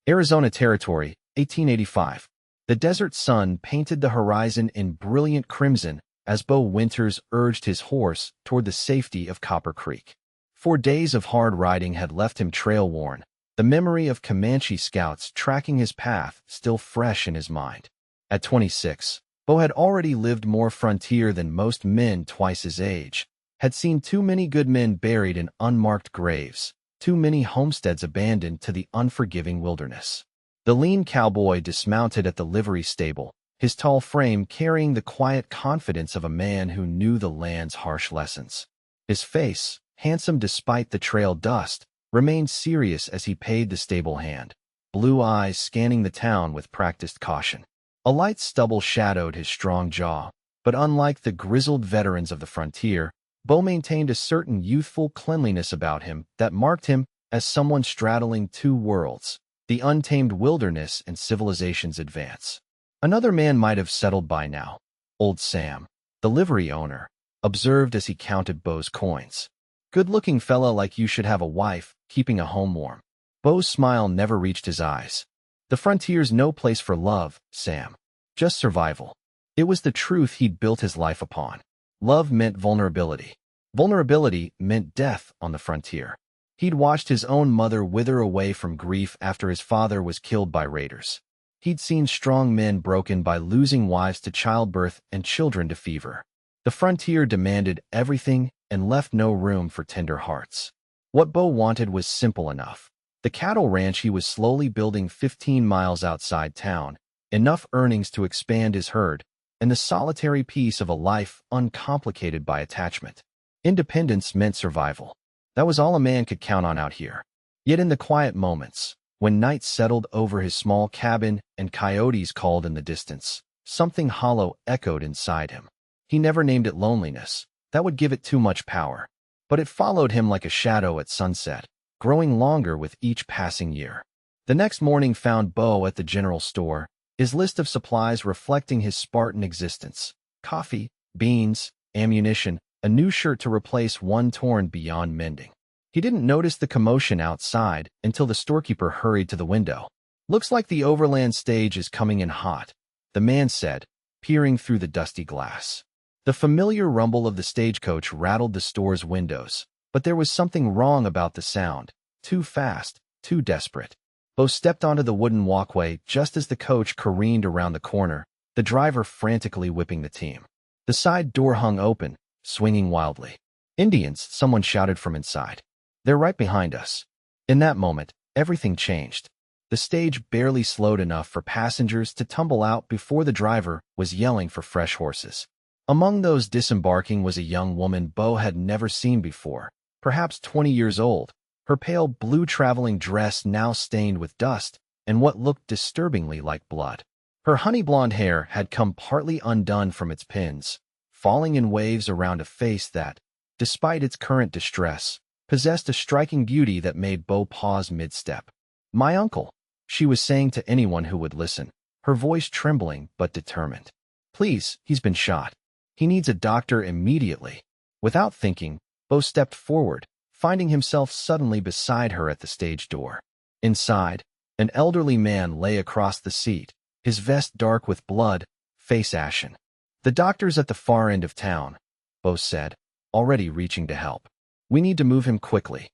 Arizona Territory, 1885. The desert sun painted the horizon in brilliant crimson as Beau Winters urged his horse toward the safety of Copper Creek. 4 days of hard riding had left him trail-worn, the memory of Comanche scouts tracking his path still fresh in his mind. At 26, Beau had already lived more frontier than most men twice his age, had seen too many good men buried in unmarked graves, too many homesteads abandoned to the unforgiving wilderness. The lean cowboy dismounted at the livery stable, his tall frame carrying the quiet confidence of a man who knew the land's harsh lessons. His face, handsome despite the trail dust, remained serious as he paid the stable hand, blue eyes scanning the town with practiced caution. A light stubble shadowed his strong jaw, but unlike the grizzled veterans of the frontier, Beau maintained a certain youthful cleanliness about him that marked him as someone straddling two worlds, the untamed wilderness and civilization's advance. Another man might have settled by now. Old Sam, the livery owner, observed as he counted Beau's coins. Good-looking fella like you should have a wife, keeping a home warm. Beau's smile never reached his eyes. The frontier's no place for love, Sam. Just survival. It was the truth he'd built his life upon. Love meant vulnerability. Vulnerability meant death on the frontier. He'd watched his own mother wither away from grief after his father was killed by raiders. He'd seen strong men broken by losing wives to childbirth and children to fever. The frontier demanded everything and left no room for tender hearts. What Beau wanted was simple enough. The cattle ranch he was slowly building 15 miles outside town, enough earnings to expand his herd, and the solitary peace of a life uncomplicated by attachment. Independence meant survival. That was all a man could count on out here. Yet in the quiet moments, when night settled over his small cabin and coyotes called in the distance, something hollow echoed inside him. He never named it loneliness. That would give it too much power. But it followed him like a shadow at sunset, growing longer with each passing year. The next morning found Beau at the general store, his list of supplies reflecting his Spartan existence: coffee, beans, ammunition, a new shirt to replace one torn beyond mending. He didn't notice the commotion outside until the storekeeper hurried to the window. "Looks like the overland stage is coming in hot," the man said, peering through the dusty glass. The familiar rumble of the stagecoach rattled the store's windows, but there was something wrong about the sound. Too fast, too desperate. Beau stepped onto the wooden walkway just as the coach careened around the corner, the driver frantically whipping the team. The side door hung open, swinging wildly. "Indians," someone shouted from inside. "They're right behind us." In that moment, everything changed. The stage barely slowed enough for passengers to tumble out before the driver was yelling for fresh horses. Among those disembarking was a young woman Beau had never seen before, perhaps 20 years old, her pale blue traveling dress now stained with dust and what looked disturbingly like blood. Her honey blonde hair had come partly undone from its pins, falling in waves around a face that, despite its current distress, possessed a striking beauty that made Beau pause mid-step. "My uncle," she was saying to anyone who would listen, her voice trembling but determined. "Please, he's been shot. He needs a doctor immediately." Without thinking, Beau stepped forward, finding himself suddenly beside her at the stage door. Inside, an elderly man lay across the seat, his vest dark with blood, face ashen. "The doctor's at the far end of town," Beau said, already reaching to help. "We need to move him quickly."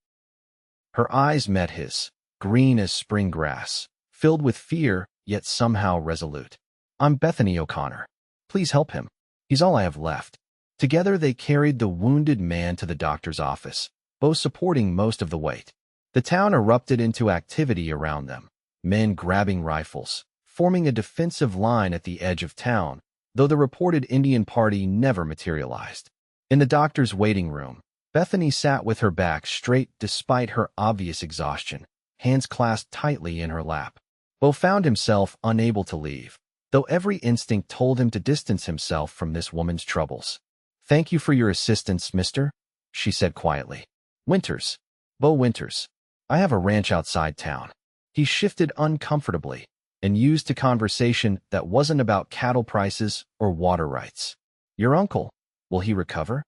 Her eyes met his, green as spring grass, filled with fear, yet somehow resolute. "I'm Bethany O'Connor. Please help him. He's all I have left." Together they carried the wounded man to the doctor's office, Beau supporting most of the weight. The town erupted into activity around them, men grabbing rifles, forming a defensive line at the edge of town, though the reported Indian party never materialized. In the doctor's waiting room, Bethany sat with her back straight despite her obvious exhaustion, hands clasped tightly in her lap. Beau found himself unable to leave, though every instinct told him to distance himself from this woman's troubles. "Thank you for your assistance, mister," she said quietly. "Winters. Beau Winters. I have a ranch outside town." He shifted uncomfortably and used a conversation that wasn't about cattle prices or water rights. "Your uncle, will he recover?"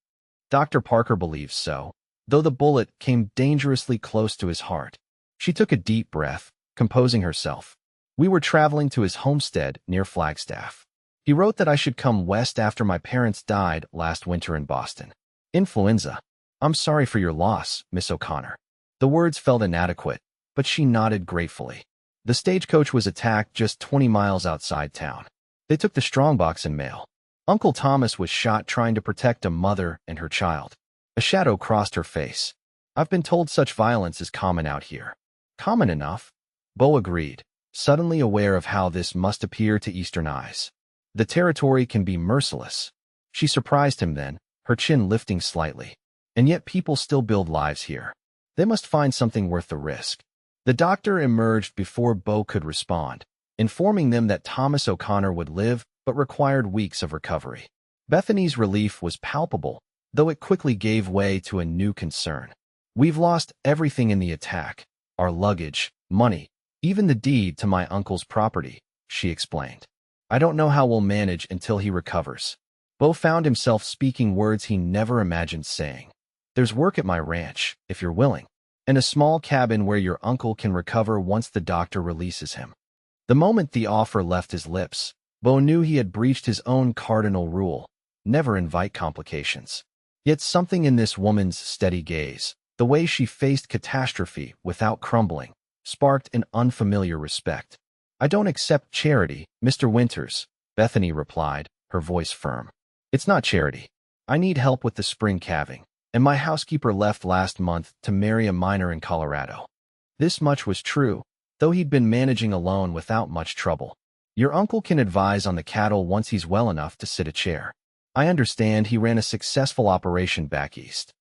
"Dr. Parker believes so," though the bullet came dangerously close to his heart. She took a deep breath, composing herself. We were traveling to his homestead near Flagstaff. He wrote that I should come west after my parents died last winter in Boston. Influenza. I'm sorry for your loss, Miss O'Connor. The words felt inadequate, but she nodded gratefully. The stagecoach was attacked just 20 miles outside town. They took the strongbox and mail. Uncle Thomas was shot trying to protect a mother and her child. A shadow crossed her face. I've been told such violence is common out here. Common enough, Beau agreed, suddenly aware of how this must appear to Eastern eyes. The territory can be merciless. She surprised him then, her chin lifting slightly. And yet people still build lives here. They must find something worth the risk. The doctor emerged before Beau could respond, informing them that Thomas O'Connor would live but required weeks of recovery. Bethany's relief was palpable, though it quickly gave way to a new concern. We've lost everything in the attack. Our luggage, money, even the deed to my uncle's property, she explained. I don't know how we'll manage until he recovers. Beau found himself speaking words he never imagined saying. There's work at my ranch, if you're willing, and a small cabin where your uncle can recover once the doctor releases him. The moment the offer left his lips, Beau knew he had breached his own cardinal rule, never invite complications. Yet something in this woman's steady gaze, the way she faced catastrophe without crumbling, sparked an unfamiliar respect. I don't accept charity, Mr. Winters, Bethany replied, her voice firm. It's not charity. I need help with the spring calving, and my housekeeper left last month to marry a miner in Colorado. This much was true, though he'd been managing alone without much trouble. Your uncle can advise on the cattle once he's well enough to sit a chair. I understand he ran a successful operation back east.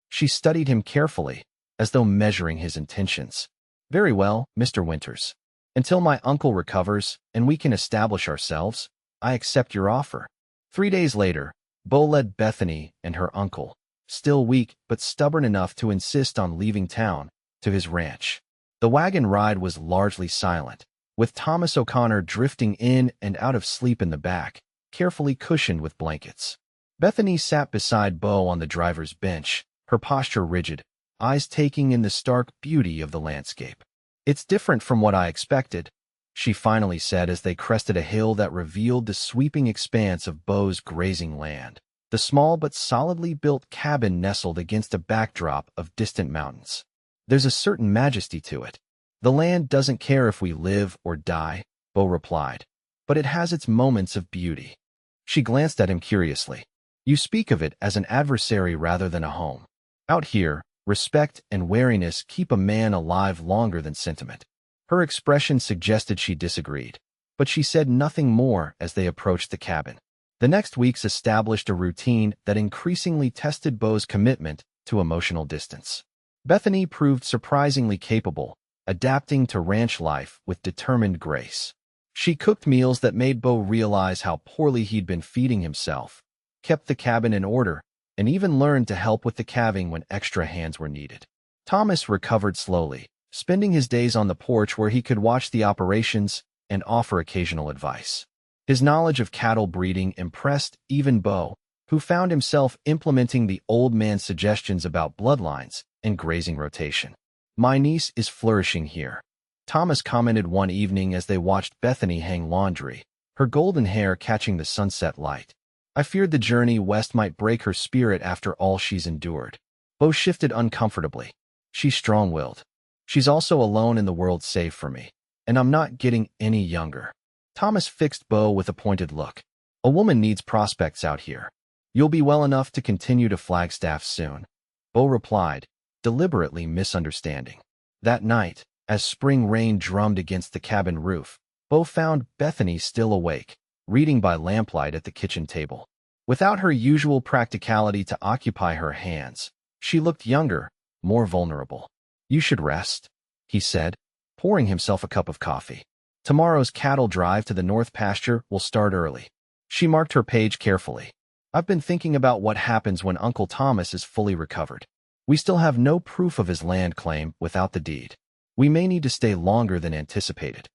She studied him carefully, as though measuring his intentions. Very well, Mr. Winters. Until my uncle recovers and we can establish ourselves, I accept your offer. 3 days later, Beau led Bethany and her uncle, still weak but stubborn enough to insist on leaving town, to his ranch. The wagon ride was largely silent, with Thomas O'Connor drifting in and out of sleep in the back, carefully cushioned with blankets. Bethany sat beside Beau on the driver's bench, her posture rigid, eyes taking in the stark beauty of the landscape. It's different from what I expected, she finally said as they crested a hill that revealed the sweeping expanse of Beau's grazing land. The small but solidly built cabin nestled against a backdrop of distant mountains. There's a certain majesty to it. The land doesn't care if we live or die, Beau replied, but it has its moments of beauty. She glanced at him curiously. You speak of it as an adversary rather than a home. Out here, respect and wariness keep a man alive longer than sentiment. Her expression suggested she disagreed, but she said nothing more as they approached the cabin. The next weeks established a routine that increasingly tested Beau's commitment to emotional distance. Bethany proved surprisingly capable, adapting to ranch life with determined grace. She cooked meals that made Beau realize how poorly he'd been feeding himself, kept the cabin in order, and even learned to help with the calving when extra hands were needed. Thomas recovered slowly, spending his days on the porch where he could watch the operations and offer occasional advice. His knowledge of cattle breeding impressed even Beau, who found himself implementing the old man's suggestions about bloodlines and grazing rotation. My niece is flourishing here, Thomas commented one evening as they watched Bethany hang laundry, her golden hair catching the sunset light. I feared the journey west might break her spirit after all she's endured. Beau shifted uncomfortably. She's strong-willed. She's also alone in the world save for me, and I'm not getting any younger. Thomas fixed Beau with a pointed look. A woman needs prospects out here. You'll be well enough to continue to Flagstaff soon, Beau replied, deliberately misunderstanding. That night, as spring rain drummed against the cabin roof, Beau found Bethany still awake, reading by lamplight at the kitchen table. Without her usual practicality to occupy her hands, she looked younger, more vulnerable. You should rest, he said, pouring himself a cup of coffee. Tomorrow's cattle drive to the north pasture will start early. She marked her page carefully. I've been thinking about what happens when Uncle Thomas is fully recovered. We still have no proof of his land claim without the deed. We may need to stay longer than anticipated.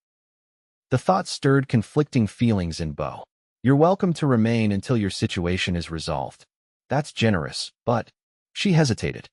The thought stirred conflicting feelings in Beau. You're welcome to remain until your situation is resolved. That's generous, but... She hesitated.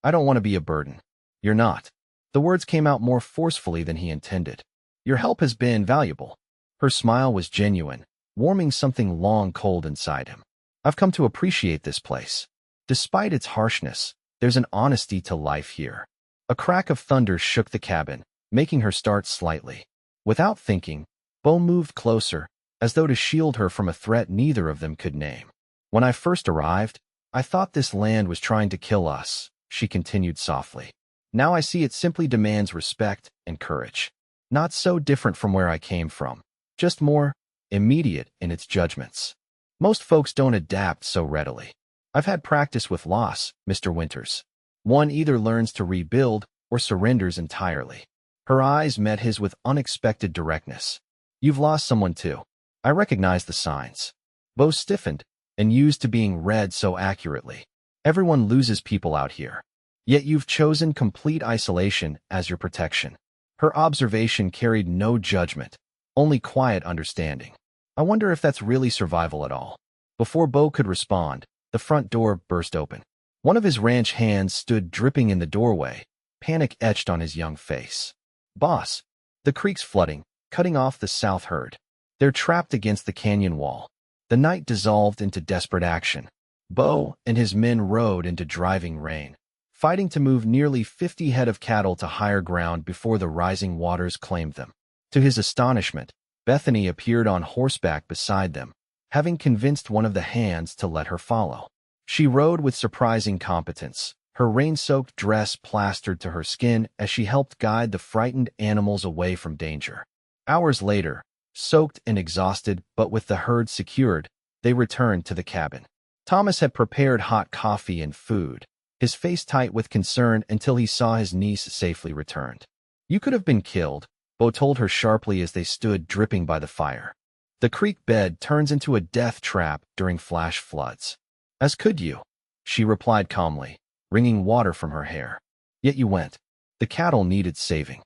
I don't want to be a burden. You're not. The words came out more forcefully than he intended. Your help has been valuable. Her smile was genuine, warming something long cold inside him. I've come to appreciate this place. Despite its harshness, there's an honesty to life here. A crack of thunder shook the cabin, making her start slightly. Without thinking, Beau moved closer, as though to shield her from a threat neither of them could name. When I first arrived, I thought this land was trying to kill us, she continued softly. Now I see it simply demands respect and courage. Not so different from where I came from, just more immediate in its judgments. Most folks don't adapt so readily. I've had practice with loss, Mr. Winters. One either learns to rebuild or surrenders entirely. Her eyes met his with unexpected directness. You've lost someone too. I recognize the signs. Beau stiffened and used to being read so accurately. Everyone loses people out here. Yet you've chosen complete isolation as your protection. Her observation carried no judgment, only quiet understanding. I wonder if that's really survival at all. Before Beau could respond, the front door burst open. One of his ranch hands stood dripping in the doorway, panic etched on his young face. Boss, the creek's flooding, cutting off the south herd. They're trapped against the canyon wall. The night dissolved into desperate action. Beau and his men rode into driving rain, fighting to move nearly 50 head of cattle to higher ground before the rising waters claimed them. To his astonishment, Bethany appeared on horseback beside them, having convinced one of the hands to let her follow. She rode with surprising competence, her rain-soaked dress plastered to her skin as she helped guide the frightened animals away from danger. Hours later, soaked and exhausted but with the herd secured, they returned to the cabin. Thomas had prepared hot coffee and food, his face tight with concern until he saw his niece safely returned. You could have been killed, Beau told her sharply as they stood dripping by the fire. The creek bed turns into a death trap during flash floods. As could you, she replied calmly, wringing water from her hair. Yet you went. The cattle needed saving.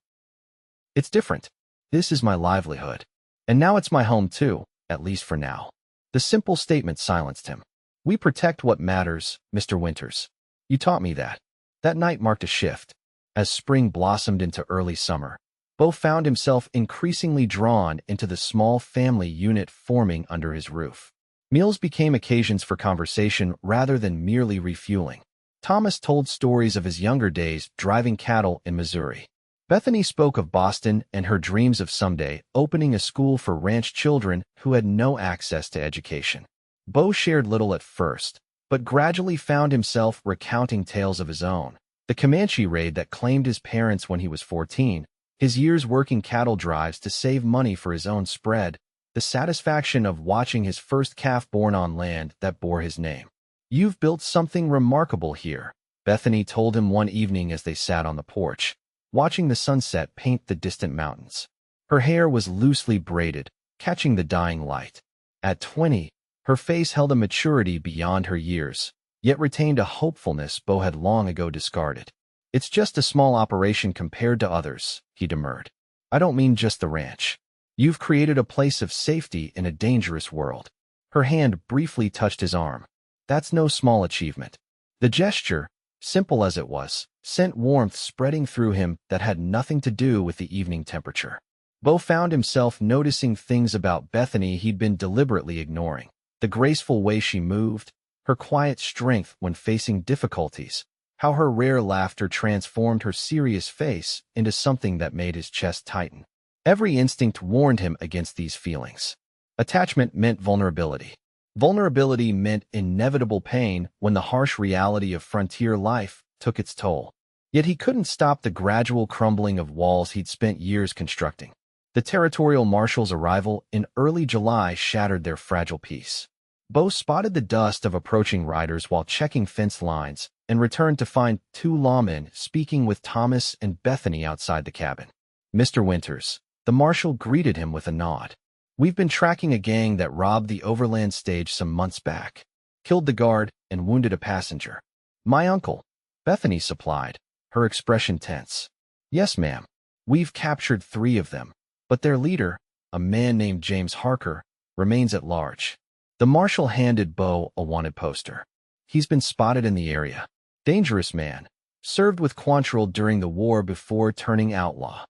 It's different. This is my livelihood. And now it's my home too, at least for now. The simple statement silenced him. We protect what matters, Mr. Winters. You taught me that. That night marked a shift. As spring blossomed into early summer, Beau found himself increasingly drawn into the small family unit forming under his roof. Meals became occasions for conversation rather than merely refueling. Thomas told stories of his younger days driving cattle in Missouri. Bethany spoke of Boston and her dreams of someday opening a school for ranch children who had no access to education. Beau shared little at first, but gradually found himself recounting tales of his own. The Comanche raid that claimed his parents when he was 14, his years working cattle drives to save money for his own spread, the satisfaction of watching his first calf born on land that bore his name. You've built something remarkable here, Bethany told him one evening as they sat on the porch, watching the sunset paint the distant mountains. Her hair was loosely braided, catching the dying light. At 20, her face held a maturity beyond her years, yet retained a hopefulness Beau had long ago discarded. It's just a small operation compared to others, he demurred. I don't mean just the ranch. You've created a place of safety in a dangerous world. Her hand briefly touched his arm. That's no small achievement. The gesture, simple as it was, sent warmth spreading through him that had nothing to do with the evening temperature. Beau found himself noticing things about Bethany he'd been deliberately ignoring. The graceful way she moved, her quiet strength when facing difficulties, how her rare laughter transformed her serious face into something that made his chest tighten. Every instinct warned him against these feelings. Attachment meant vulnerability. Vulnerability meant inevitable pain when the harsh reality of frontier life took its toll. Yet he couldn't stop the gradual crumbling of walls he'd spent years constructing. The territorial marshal's arrival in early July shattered their fragile peace. Beau spotted the dust of approaching riders while checking fence lines and returned to find two lawmen speaking with Thomas and Bethany outside the cabin. Mr. Winters, the marshal greeted him with a nod. We've been tracking a gang that robbed the overland stage some months back, killed the guard, and wounded a passenger. My uncle, Bethany supplied, her expression tense. Yes, ma'am. We've captured 3 of them, but their leader, a man named James Harker, remains at large. The marshal handed Beau a wanted poster. He's been spotted in the area. Dangerous man, served with Quantrill during the war before turning outlaw.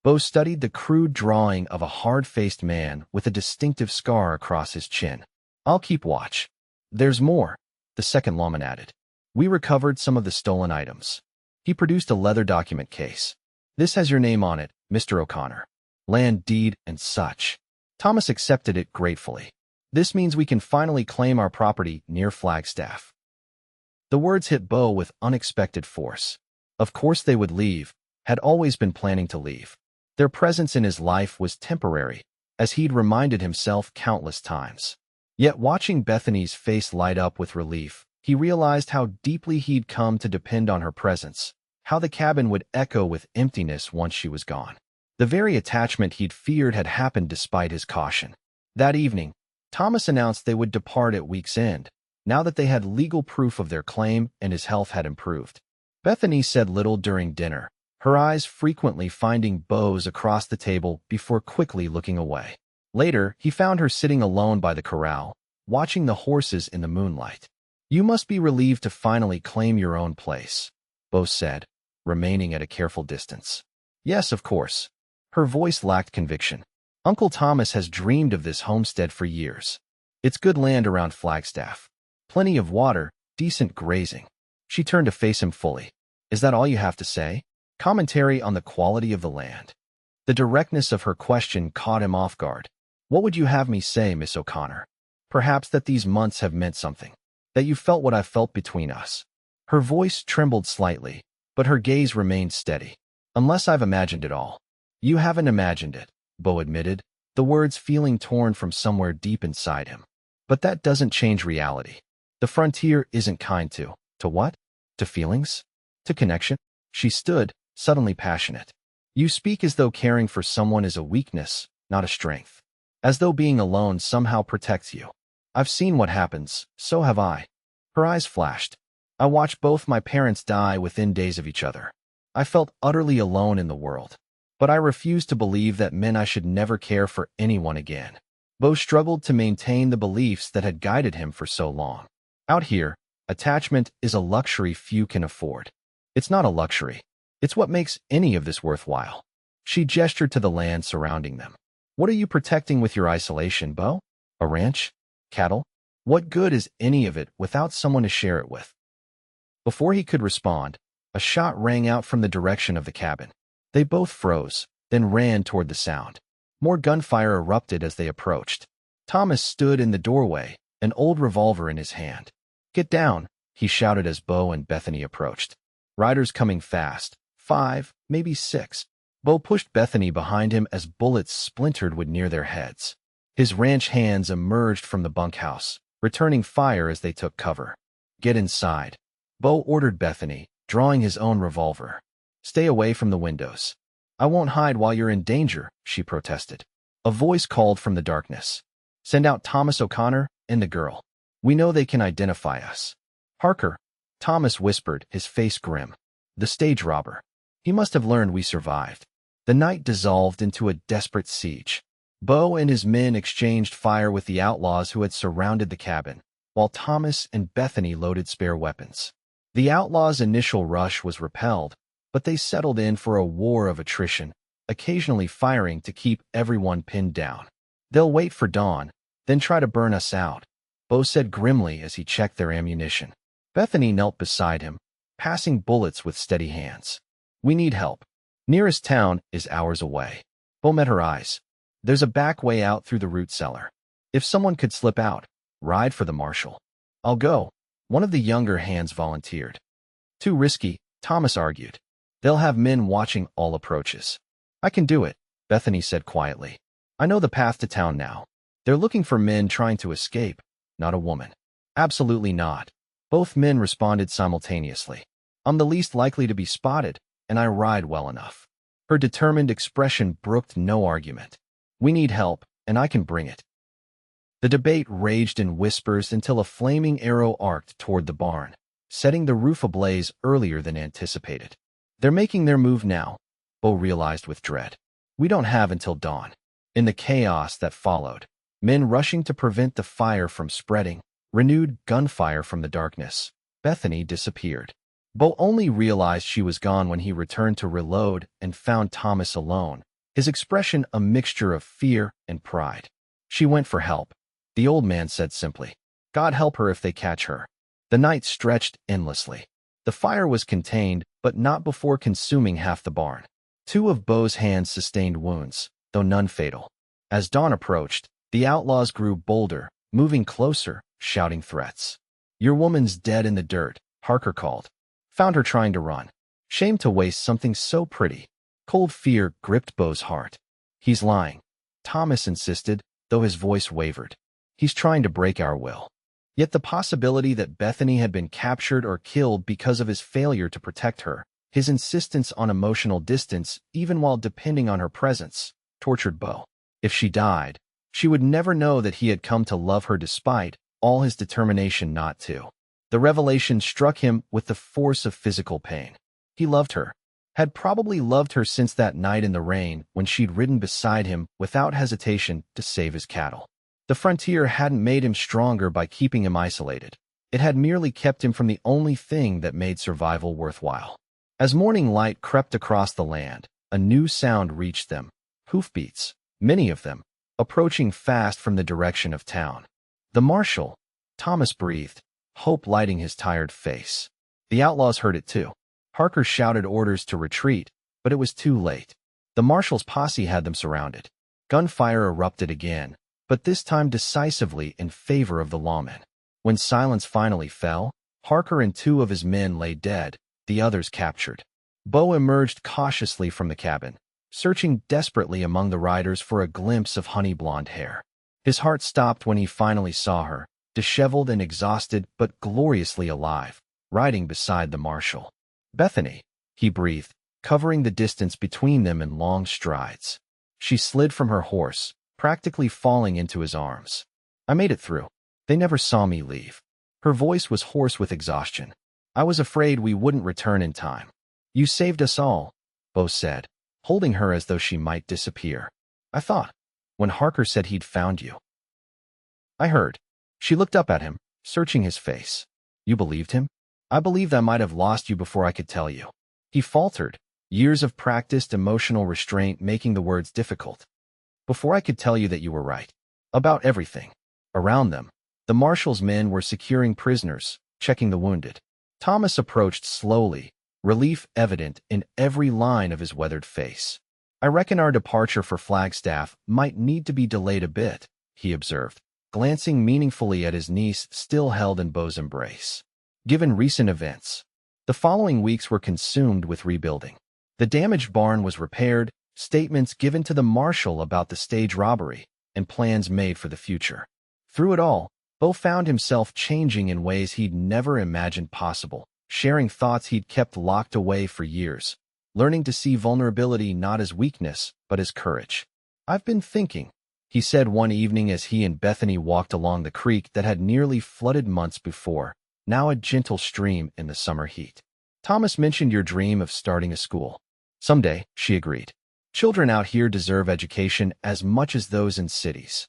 Beau studied the crude drawing of a hard-faced man with a distinctive scar across his chin. I'll keep watch. There's more, the second lawman added. We recovered some of the stolen items. He produced a leather document case. This has your name on it, Mr. O'Connor. Land deed and such. Thomas accepted it gratefully. This means we can finally claim our property near Flagstaff. The words hit Beau with unexpected force. Of course they would leave, had always been planning to leave. Their presence in his life was temporary, as he'd reminded himself countless times. Yet watching Bethany's face light up with relief, he realized how deeply he'd come to depend on her presence, how the cabin would echo with emptiness once she was gone. The very attachment he'd feared had happened despite his caution. That evening, Thomas announced they would depart at week's end, now that they had legal proof of their claim and his health had improved. Bethany said little during dinner, her eyes frequently finding Beau's across the table before quickly looking away. Later, he found her sitting alone by the corral, watching the horses in the moonlight. You must be relieved to finally claim your own place, Beau said, remaining at a careful distance. Yes, of course. Her voice lacked conviction. Uncle Thomas has dreamed of this homestead for years. It's good land around Flagstaff. Plenty of water, decent grazing. She turned to face him fully. Is that all you have to say? Commentary on the quality of the land. The directness of her question caught him off guard. What would you have me say, Miss O'Connor? Perhaps that these months have meant something. That you felt what I felt between us. Her voice trembled slightly, but her gaze remained steady. Unless I've imagined it all. You haven't imagined it, Beau admitted, the words feeling torn from somewhere deep inside him. But that doesn't change reality. The frontier isn't kind to what? To feelings? To connection? She stood, suddenly passionate. You speak as though caring for someone is a weakness, not a strength. As though being alone somehow protects you. I've seen what happens, so have I. Her eyes flashed. I watched both my parents die within days of each other. I felt utterly alone in the world. But I refused to believe that meant I should never care for anyone again. Beau struggled to maintain the beliefs that had guided him for so long. Out here, attachment is a luxury few can afford. It's not a luxury. It's what makes any of this worthwhile. She gestured to the land surrounding them. What are you protecting with your isolation, Beau? A ranch? Cattle? What good is any of it without someone to share it with? Before he could respond, a shot rang out from the direction of the cabin. They both froze, then ran toward the sound. More gunfire erupted as they approached. Thomas stood in the doorway, an old revolver in his hand. Get down, he shouted as Beau and Bethany approached. Riders coming fast, 5, maybe 6. Beau pushed Bethany behind him as bullets splintered would near their heads. His ranch hands emerged from the bunkhouse, returning fire as they took cover. Get inside, Beau ordered Bethany, drawing his own revolver. Stay away from the windows. I won't hide while you're in danger, she protested. A voice called from the darkness. Send out Thomas O'Connor and the girl. We know they can identify us. Harker, Thomas whispered, his face grim. The stage robber. He must have learned we survived. The night dissolved into a desperate siege. Beau and his men exchanged fire with the outlaws who had surrounded the cabin, while Thomas and Bethany loaded spare weapons. The outlaws' initial rush was repelled, but they settled in for a war of attrition, occasionally firing to keep everyone pinned down. They'll wait for dawn, then try to burn us out, Beau said grimly as he checked their ammunition. Bethany knelt beside him, passing bullets with steady hands. We need help. Nearest town is hours away. Beau met her eyes. There's a back way out through the root cellar. If someone could slip out, ride for the marshal. I'll go, one of the younger hands volunteered. Too risky, Thomas argued. They'll have men watching all approaches. I can do it, Bethany said quietly. I know the path to town now. They're looking for men trying to escape, not a woman. Absolutely not. Both men responded simultaneously. I'm the least likely to be spotted, and I ride well enough. Her determined expression brooked no argument. We need help, and I can bring it. The debate raged in whispers until a flaming arrow arced toward the barn, setting the roof ablaze earlier than anticipated. They're making their move now, Beau realized with dread. We don't have until dawn. In the chaos that followed, men rushing to prevent the fire from spreading, renewed gunfire from the darkness. Bethany disappeared. Beau only realized she was gone when he returned to reload and found Thomas alone, his expression a mixture of fear and pride. She went for help, the old man said simply. God help her if they catch her. The night stretched endlessly. The fire was contained, but not before consuming half the barn. 2 of Beau's hands sustained wounds, though none fatal. As dawn approached, the outlaws grew bolder, moving closer, shouting threats. Your woman's dead in the dirt, Harker called. Found her trying to run. Shame to waste something so pretty. Cold fear gripped Beau's heart. He's lying, Thomas insisted, though his voice wavered. He's trying to break our will. Yet the possibility that Bethany had been captured or killed because of his failure to protect her, his insistence on emotional distance even while depending on her presence, tortured Beau. If she died, she would never know that he had come to love her despite all his determination not to. The revelation struck him with the force of physical pain. He loved her, had probably loved her since that night in the rain when she'd ridden beside him without hesitation to save his cattle. The frontier hadn't made him stronger by keeping him isolated. It had merely kept him from the only thing that made survival worthwhile. As morning light crept across the land, a new sound reached them. Hoofbeats, many of them, approaching fast from the direction of town. The marshal, Thomas breathed, hope lighting his tired face. The outlaws heard it too. Harker shouted orders to retreat, but it was too late. The marshal's posse had them surrounded. Gunfire erupted again, but this time decisively in favor of the lawmen. When silence finally fell, Harker and 2 of his men lay dead, the others captured. Beau emerged cautiously from the cabin, searching desperately among the riders for a glimpse of honey-blonde hair. His heart stopped when he finally saw her, disheveled and exhausted but gloriously alive, riding beside the marshal. Bethany, he breathed, covering the distance between them in long strides. She slid from her horse, practically falling into his arms. I made it through. They never saw me leave. Her voice was hoarse with exhaustion. I was afraid we wouldn't return in time. You saved us all, Beau said, holding her as though she might disappear. I thought, when Harker said he'd found you. I heard. She looked up at him, searching his face. You believed him? I believed I might have lost you before I could tell you. He faltered, years of practiced emotional restraint making the words difficult. Before I could tell you that you were right. About everything. Around them, the marshal's men were securing prisoners, checking the wounded. Thomas approached slowly, relief evident in every line of his weathered face. I reckon our departure for Flagstaff might need to be delayed a bit, he observed, glancing meaningfully at his niece still held in Beau's embrace. Given recent events, the following weeks were consumed with rebuilding. The damaged barn was repaired, statements given to the marshal about the stage robbery, and plans made for the future. Through it all, Beau found himself changing in ways he'd never imagined possible, sharing thoughts he'd kept locked away for years, learning to see vulnerability not as weakness, but as courage. I've been thinking, he said one evening as he and Bethany walked along the creek that had nearly flooded months before, now a gentle stream in the summer heat. Thomas mentioned your dream of starting a school. Someday, she agreed. Children out here deserve education as much as those in cities.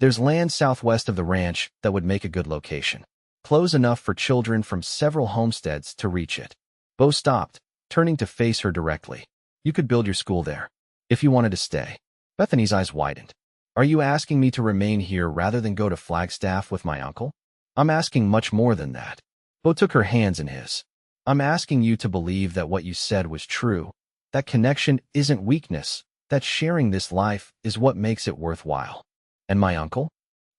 There's land southwest of the ranch that would make a good location. Close enough for children from several homesteads to reach it. Beau stopped, turning to face her directly. You could build your school there, if you wanted to stay. Bethany's eyes widened. Are you asking me to remain here rather than go to Flagstaff with my uncle? I'm asking much more than that. Beau took her hands in his. I'm asking you to believe that what you said was true. That connection isn't weakness, that sharing this life is what makes it worthwhile. And my uncle?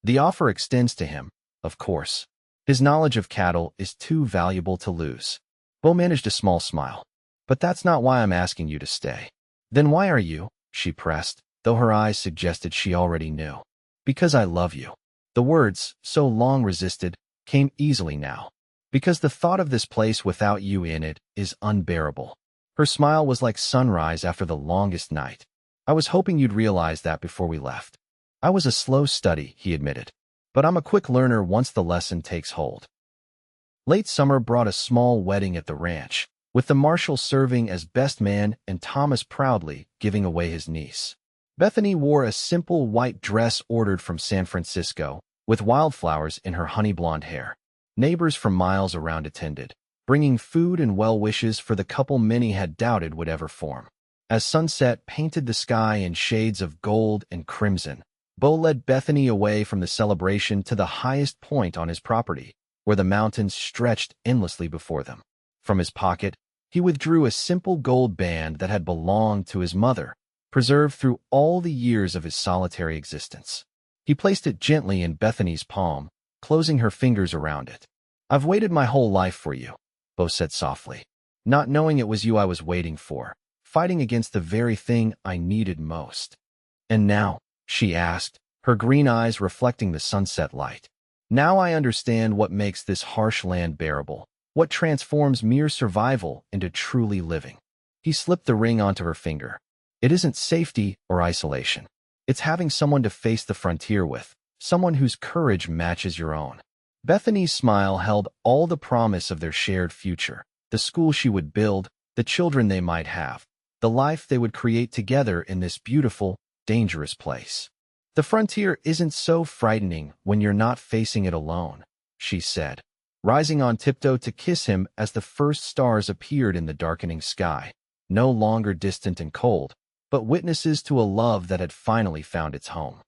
The offer extends to him, of course. His knowledge of cattle is too valuable to lose. Beau managed a small smile. But that's not why I'm asking you to stay. Then why are you? She pressed, though her eyes suggested she already knew. Because I love you. The words, so long resisted, came easily now. Because the thought of this place without you in it is unbearable. Her smile was like sunrise after the longest night. I was hoping you'd realize that before we left. I was a slow study, he admitted. But I'm a quick learner once the lesson takes hold. Late summer brought a small wedding at the ranch, with the marshal serving as best man and Thomas proudly giving away his niece. Bethany wore a simple white dress ordered from San Francisco, with wildflowers in her honey-blonde hair. Neighbors from miles around attended, bringing food and well wishes for the couple many had doubted would ever form. As sunset painted the sky in shades of gold and crimson, Beau led Bethany away from the celebration to the highest point on his property, where the mountains stretched endlessly before them. From his pocket, he withdrew a simple gold band that had belonged to his mother, preserved through all the years of his solitary existence. He placed it gently in Bethany's palm, closing her fingers around it. "I've waited my whole life for you," Beau said softly, "not knowing it was you I was waiting for, fighting against the very thing I needed most." "And now?" she asked, her green eyes reflecting the sunset light. "Now I understand what makes this harsh land bearable, what transforms mere survival into truly living." He slipped the ring onto her finger. "It isn't safety or isolation. It's having someone to face the frontier with, someone whose courage matches your own." Bethany's smile held all the promise of their shared future, the school she would build, the children they might have, the life they would create together in this beautiful, dangerous place. "The frontier isn't so frightening when you're not facing it alone," she said, rising on tiptoe to kiss him as the first stars appeared in the darkening sky, no longer distant and cold, but witnesses to a love that had finally found its home.